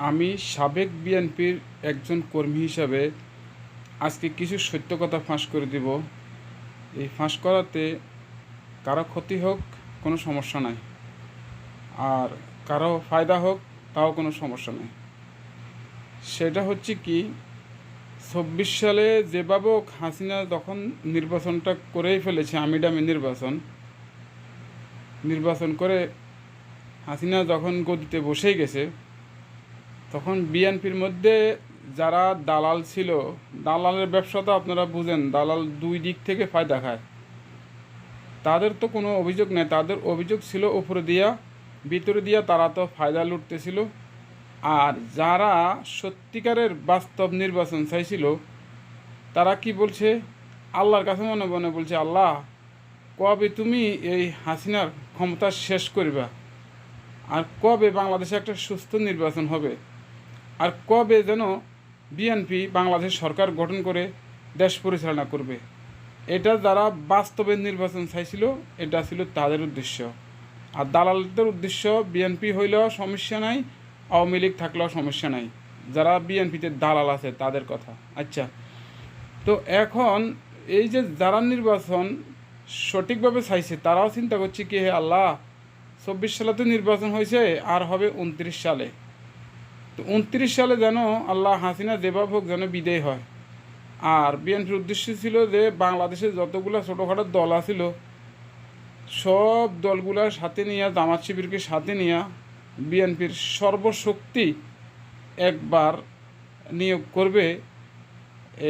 আমি সাবেক বিএনপির একজন কর্মী হিসাবে আজকে কিছু সত্য কথা ফাঁস করে দিব। এই ফাঁস করাতে কারো ক্ষতি হোক কোনো সমস্যা নাই, আর কারো ফায়দা হোক তাও কোনো সমস্যা নেই। সেটা হচ্ছে কি, ২৪ সালে যেভাবে হোক হাসিনা যখন নির্বাচনটা করেই ফেলেছে, আমিডামি নির্বাচন করে হাসিনা যখন গদিতে বসেই গেছে, তখন বিএনপির মধ্যে যারা দালাল ছিল, দালালের ব্যবসা তো আপনারা বুঝেন, দালাল দুই দিক থেকে ফায়দা খায়। তাদের তো কোনো অভিযোগ নেই, তাদের অভিযোগ ছিল উপরে দিয়া ভিতরে দিয়া তারা তো ফায়দা লুটতেছিল। আর যারা সত্যিকারের বাস্তব নির্বাচন চাইছিল, তারা কি বলছে, আল্লাহর কাছে মনে মনে বলছে, আল্লাহ কবে তুমি এই হাসিনার ক্ষমতা শেষ করবা, আর কবে বাংলাদেশে একটা সুস্থ নির্বাচন হবে, আর কবে যেন বিএনপি বাংলাদেশ সরকার গঠন করে দেশ পরিচালনা করবে। এটা যারা বাস্তবে নির্বাচন চাইছিল, এটা ছিল তাদের উদ্দেশ্য। আর দালালদের উদ্দেশ্য বিএনপি হইলেও সমস্যা নাই, আওয়ামী লীগ থাকলেও সমস্যা নাই, যারা বিএনপিতে দালাল আছে তাদের কথা। আচ্ছা, তো এখন এই যে যারা নির্বাচন সঠিকভাবে চাইছে, তারাও চিন্তা করছে কি, হে আল্লাহ, ২৪ সালে তো নির্বাচন হয়েছে, আর হবে ২৯ সালে। তো ২৯ সালে যেন আল্লাহ হাসিনা যেভাবে হোক যেন বিদায় হয়। আর বিএনপির উদ্দেশ্য ছিল যে বাংলাদেশে যতগুলো ছোটোখাটো দল আছিল, সব দলগুলোর সাথে নিয়ে, জামাত শিবিরকে সাথে নিয়ে বিএনপির সর্বশক্তি একবার নিয়োগ করবে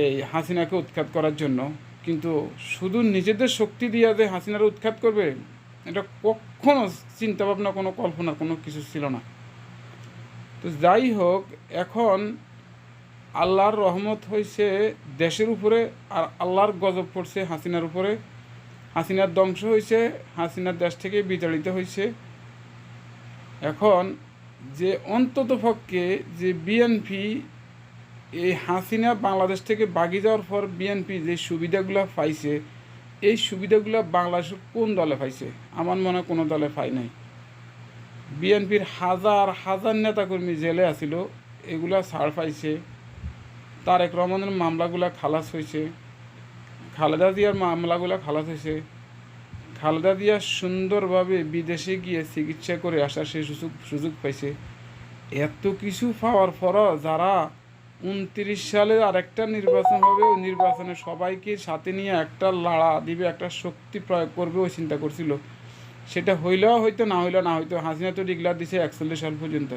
এই হাসিনাকে উৎখাত করার জন্য। কিন্তু শুধু নিজেদের শক্তি দিয়ে যে হাসিনার উৎখাত করবে, এটা কখনো চিন্তাভাবনা, কোনো কল্পনা, কোনো কিছু ছিল না। তো যাই হোক, এখন আল্লাহর রহমত হয়েছে দেশের উপরে, আর আল্লাহর গজব পড়ছে হাসিনার উপরে। হাসিনার ধ্বংস হয়েছে, হাসিনার দেশ থেকে বিতাড়িত হয়েছে। এখন যে অন্ততপক্ষে যে বিএনপি, এই হাসিনা বাংলাদেশ থেকে বাগি যাওয়ার পর বিএনপি যে সুবিধাগুলো পাইছে, এই সুবিধাগুলো বাংলাদেশের কোন দলে পাইছে? আমার মনে হয় কোনো দলে পাই নাই। বিএনপির হাজার হাজার নেতাকর্মী জেলে আছিল, এগুলা ছাড় পাইছে। তারেক রহমানের মামলাগুলো খালাস হয়েছে, খালেদা জিয়ার মামলাগুলো খালাস হয়েছে। খালেদা জিয়া সুন্দরভাবে বিদেশে গিয়ে চিকিৎসা করে আসার সেই সুযোগ পাইছে। এত কিছু পাওয়ার পরও যারা ২৯ সালে আরেকটা নির্বাচন হবে, ওই নির্বাচনে সবাইকে সাথে নিয়ে একটা লড়া দিবে, একটা শক্তি প্রয়োগ করবে, ওই চিন্তা করছিল। সেটা হইলেও হয়তো, না হইলেও না হয়তো। হাসিনা তো ডিক্লার দিছে ৪১ সাল পর্যন্ত।